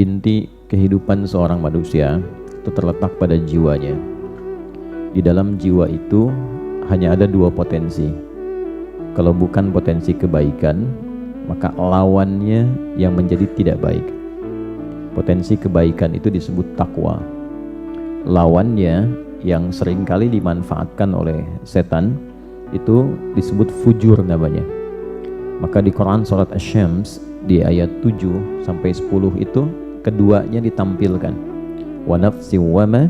inti kehidupan seorang manusia itu terletak pada jiwanya. Di dalam jiwa itu hanya ada dua potensi. Kalau bukan potensi kebaikan, maka lawannya yang menjadi tidak baik. Potensi kebaikan itu disebut takwa. Lawannya yang seringkali dimanfaatkan oleh setan itu disebut fujur namanya. Maka di Quran surat Asy-Syams di ayat 7 sampai 10 itu keduanya ditampilkan. Wa nafsi wa ma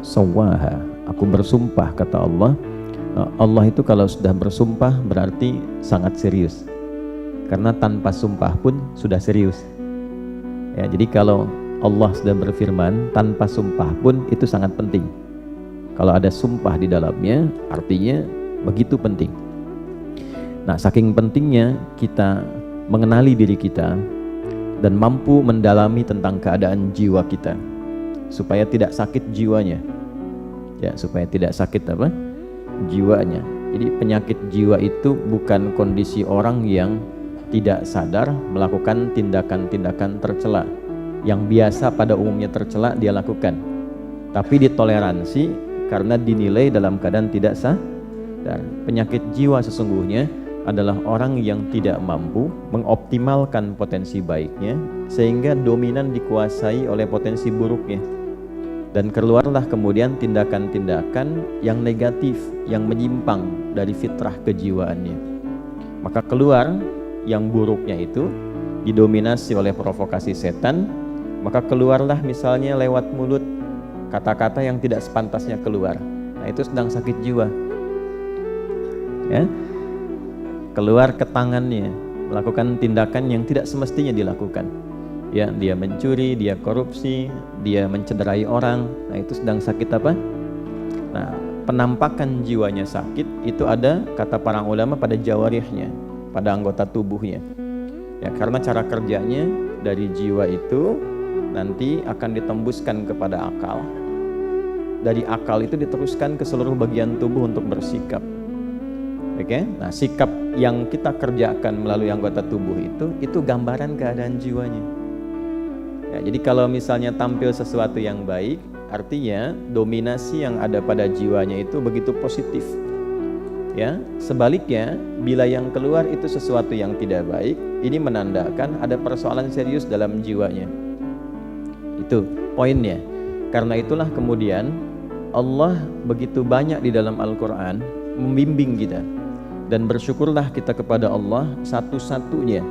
sawwaha. Aku bersumpah, kata Allah. Allah itu kalau sudah bersumpah berarti sangat serius. Karena tanpa sumpah pun sudah serius. Ya, jadi kalau Allah sudah berfirman tanpa sumpah pun itu sangat penting. Kalau ada sumpah di dalamnya artinya begitu penting. Nah, saking pentingnya kita mengenali diri kita dan mampu mendalami tentang keadaan jiwa kita supaya tidak sakit jiwanya. Ya, supaya tidak sakit apa? Jiwanya. Jadi penyakit jiwa itu bukan kondisi orang yang tidak sadar melakukan tindakan-tindakan tercela yang biasa pada umumnya tercela dia lakukan, tapi ditoleransi karena dinilai dalam keadaan tidak sadar. Penyakit jiwa sesungguhnya adalah orang yang tidak mampu mengoptimalkan potensi baiknya sehingga dominan dikuasai oleh potensi buruknya, dan keluarlah kemudian tindakan-tindakan yang negatif yang menyimpang dari fitrah kejiwaannya. Maka keluar yang buruknya itu didominasi oleh provokasi setan, maka keluarlah misalnya lewat mulut kata-kata yang tidak sepantasnya keluar. Nah, itu sedang sakit jiwa. Ya. Keluar ke tangannya, melakukan tindakan yang tidak semestinya dilakukan. Ya, dia mencuri, dia korupsi, dia mencederai orang. Nah, itu sedang sakit apa? Nah, penampakan jiwanya sakit itu ada, kata para ulama, pada jawarihnya, pada anggota tubuhnya. Ya, karena cara kerjanya dari jiwa itu nanti akan ditembuskan kepada akal. Dari akal itu diteruskan ke seluruh bagian tubuh untuk bersikap. Oke? Nah, sikap yang kita kerjakan melalui anggota tubuh itu gambaran keadaan jiwanya. Ya, jadi kalau misalnya tampil sesuatu yang baik, artinya dominasi yang ada pada jiwanya itu begitu positif. Ya, sebaliknya bila yang keluar itu sesuatu yang tidak baik, ini menandakan ada persoalan serius dalam jiwanya. Itu poinnya. Karena itulah kemudian Allah begitu banyak di dalam Al-Quran membimbing kita, dan bersyukurlah kita kepada Allah, satu-satunya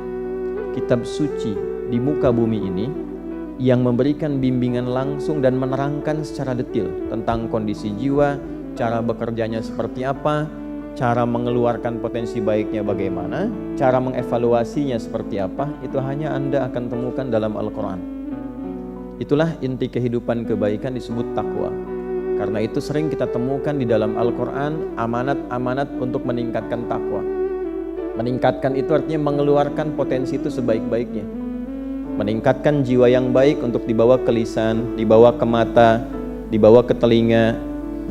kitab suci di muka bumi ini yang memberikan bimbingan langsung dan menerangkan secara detail tentang kondisi jiwa, cara bekerjanya seperti apa, cara mengeluarkan potensi baiknya bagaimana, cara mengevaluasinya seperti apa. Itu hanya Anda akan temukan dalam Al-Quran. Itulah inti kehidupan kebaikan, disebut takwa. Karena itu sering kita temukan di dalam Al-Quran amanat-amanat untuk meningkatkan takwa. Meningkatkan itu artinya mengeluarkan potensi itu sebaik-baiknya. Meningkatkan jiwa yang baik untuk dibawa ke lisan, dibawa ke mata, dibawa ke telinga,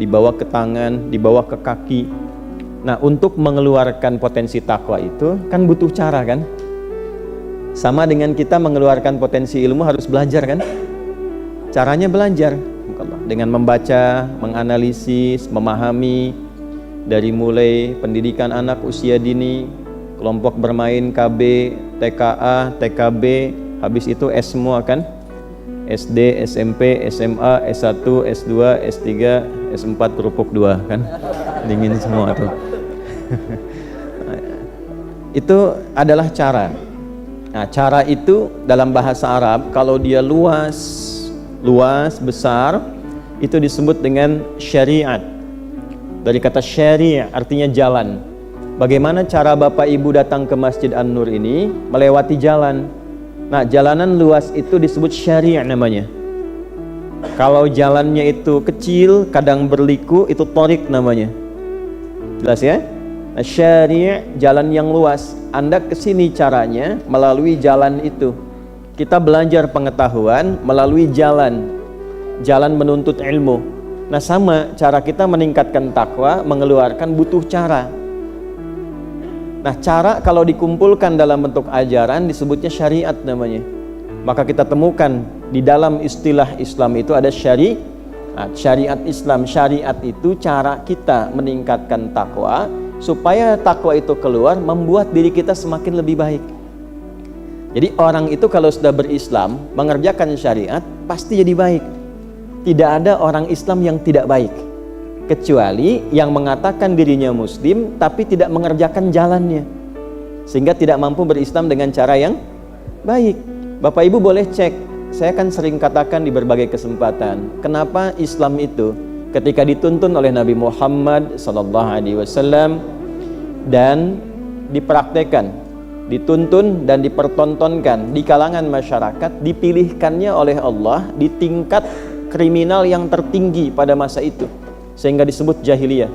dibawa ke tangan, dibawa ke kaki. Nah, untuk mengeluarkan potensi takwa itu kan butuh cara kan? Sama dengan kita mengeluarkan potensi ilmu harus belajar kan? Caranya belajar dengan membaca, menganalisis, memahami, dari mulai pendidikan anak usia dini, kelompok bermain KB, TKA, TKB, habis itu S semua kan? SD, SMP, SMA, S1, S2, S3, S4, kerupuk 2 kan? Dingin semua tuh. Itu adalah cara. Nah, cara itu dalam bahasa Arab kalau dia luas, besar, itu disebut dengan syariat. Dari kata syari' artinya jalan. Bagaimana cara Bapak Ibu datang ke Masjid An-Nur ini? Melewati jalan. Nah, jalanan luas itu disebut syari' namanya. Kalau jalannya itu kecil, kadang berliku, itu thoriq namanya. Jelas ya? Nah, syari' jalan yang luas. Anda kesini caranya melalui jalan itu. Kita belajar pengetahuan melalui jalan menuntut ilmu. Nah, sama cara kita meningkatkan takwa, mengeluarkan butuh cara. Nah, cara kalau dikumpulkan dalam bentuk ajaran disebutnya syariat namanya. Maka kita temukan di dalam istilah Islam itu ada syariat. Syariat Islam, syariat itu cara kita meningkatkan takwa supaya takwa itu keluar membuat diri kita semakin lebih baik. Jadi orang itu kalau sudah berislam, mengerjakan syariat pasti jadi baik. Tidak ada orang Islam yang tidak baik, kecuali yang mengatakan dirinya muslim tapi tidak mengerjakan jalannya, sehingga tidak mampu berislam dengan cara yang baik. Bapak Ibu boleh cek. Saya kan sering katakan di berbagai kesempatan, kenapa Islam itu ketika dituntun oleh Nabi Muhammad SAW dan dipraktekkan, dituntun dan dipertontonkan di kalangan masyarakat, dipilihkannya oleh Allah di tingkat kriminal yang tertinggi pada masa itu, sehingga disebut jahiliyah.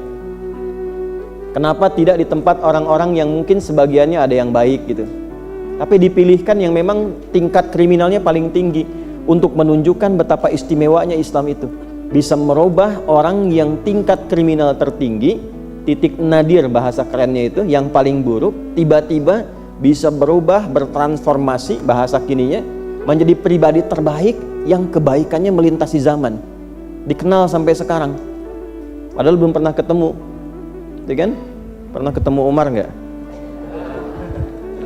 Kenapa tidak di tempat orang-orang yang mungkin sebagiannya ada yang baik gitu, tapi dipilihkan yang memang tingkat kriminalnya paling tinggi untuk menunjukkan betapa istimewanya Islam itu. Bisa merubah orang yang tingkat kriminal tertinggi, titik nadir bahasa kerennya itu, yang paling buruk, tiba-tiba bisa berubah, bertransformasi bahasa kininya, menjadi pribadi terbaik yang kebaikannya melintasi zaman. Dikenal sampai sekarang. Padahal belum pernah ketemu. Gitu kan? Pernah ketemu Umar nggak?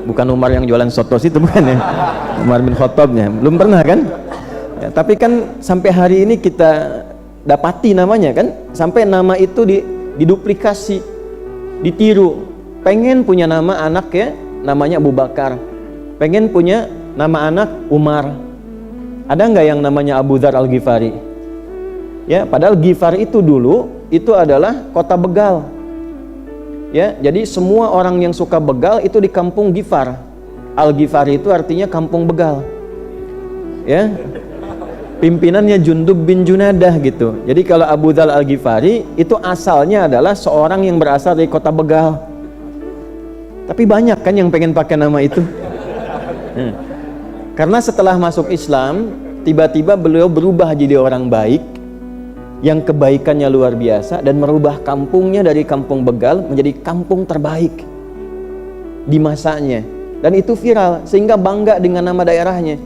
Bukan Umar yang jualan soto itu, bukan ya, Umar bin Khattabnya, belum pernah kan ya, tapi kan sampai hari ini kita dapati namanya kan, sampai nama itu diduplikasi, ditiru. Pengen punya nama anak ya, namanya Abu Bakar, pengen punya nama anak Umar. Ada nggak yang namanya Abu Dzar Al-Ghifari ya, padahal Ghifar itu dulu itu adalah kota begal. Ya, jadi semua orang yang suka begal itu di kampung Ghifar. Al-Ghifari itu artinya kampung begal. Ya. Pimpinannya Jundub bin Junadah gitu. Jadi kalau Abu Dzar Al-Ghifari itu asalnya adalah seorang yang berasal dari kota begal. Tapi banyak kan yang pengen pakai nama itu. Karena setelah masuk Islam, tiba-tiba beliau berubah jadi orang baik yang kebaikannya luar biasa dan merubah kampungnya dari kampung begal menjadi kampung terbaik di masanya, dan itu viral sehingga bangga dengan nama daerahnya.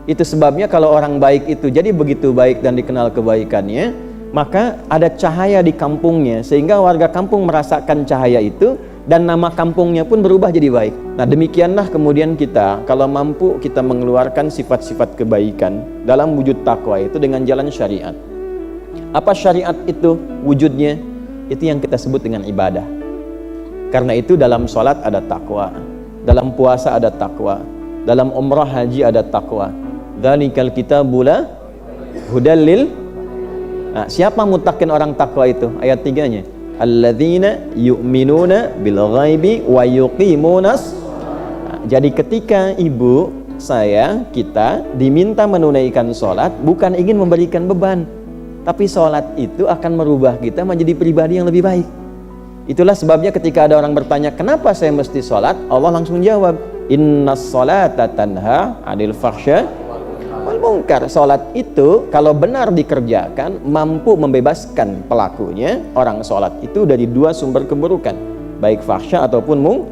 Itu sebabnya kalau orang baik itu jadi begitu baik dan dikenal kebaikannya, maka ada cahaya di kampungnya sehingga warga kampung merasakan cahaya itu dan nama kampungnya pun berubah jadi baik. Nah, demikianlah kemudian kita kalau mampu kita mengeluarkan sifat-sifat kebaikan dalam wujud takwa itu dengan jalan syariat. Apa syariat itu wujudnya? Itu yang kita sebut dengan ibadah. Karena itu dalam sholat ada takwa, dalam puasa ada takwa, dalam umrah haji ada takwa. Dzalikal kitabu la hudal lil. Nah, siapa mutakin orang takwa itu? Ayat 3-nya. Alladzina yu'minuna bil ghaibi wa yuqimunas. Jadi ketika ibu, saya, kita diminta menunaikan sholat bukan ingin memberikan beban, tapi sholat itu akan merubah kita menjadi pribadi yang lebih baik. Itulah sebabnya ketika ada orang bertanya, kenapa saya mesti sholat? Allah langsung jawab, innas sholata tanha 'anil fahsya wal munkar. Sholat itu kalau benar dikerjakan mampu membebaskan pelakunya, orang sholat itu, dari dua sumber keburukan, baik fahsya ataupun munkar.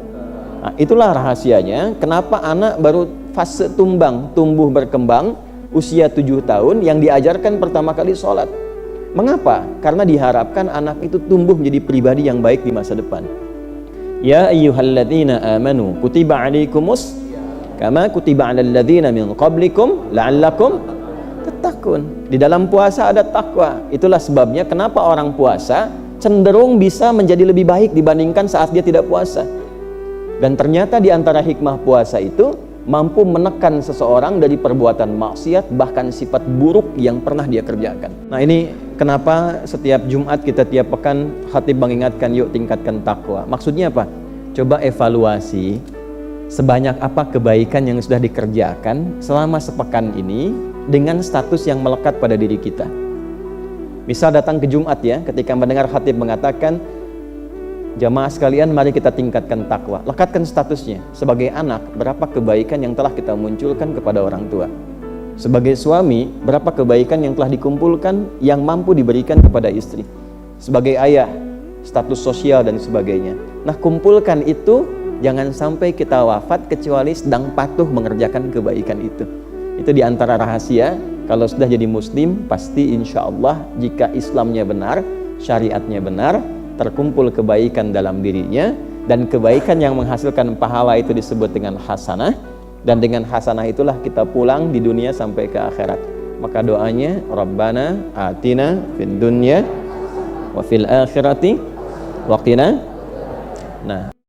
Nah, itulah rahasianya kenapa anak baru fase tumbuh berkembang usia 7 tahun yang diajarkan pertama kali sholat. Mengapa? Karena diharapkan anak itu tumbuh menjadi pribadi yang baik di masa depan. Ya ayyuhalladzina amanu kutiba alaikumus kama kutiba alal ladzina min qablikum la'allakum tattaqun. Di dalam puasa ada takwa. Itulah sebabnya kenapa orang puasa cenderung bisa menjadi lebih baik dibandingkan saat dia tidak puasa. Dan ternyata di antara hikmah puasa itu mampu menekan seseorang dari perbuatan maksiat, bahkan sifat buruk yang pernah dia kerjakan. Nah, ini kenapa setiap Jumat kita tiap pekan khatib mengingatkan yuk tingkatkan takwa. Maksudnya apa? Coba evaluasi sebanyak apa kebaikan yang sudah dikerjakan selama sepekan ini dengan status yang melekat pada diri kita. Misal datang ke Jumat ya, ketika mendengar khatib mengatakan, jamaah sekalian, mari kita tingkatkan takwa. Lekatkan statusnya. Sebagai anak, berapa kebaikan yang telah kita munculkan kepada orang tua? Sebagai suami, berapa kebaikan yang telah dikumpulkan yang mampu diberikan kepada istri? Sebagai ayah, status sosial dan sebagainya. Nah, kumpulkan itu, jangan sampai kita wafat kecuali sedang patuh mengerjakan kebaikan itu. Itu diantara rahasia. Kalau sudah jadi muslim, pasti insya Allah jika Islamnya benar, syariatnya benar, terkumpul kebaikan dalam dirinya, dan kebaikan yang menghasilkan pahala itu disebut dengan hasanah, dan dengan hasanah itulah kita pulang di dunia sampai ke akhirat. Maka doanya, Rabbana atina fid dunya wa fil akhirati wa qina. Nah,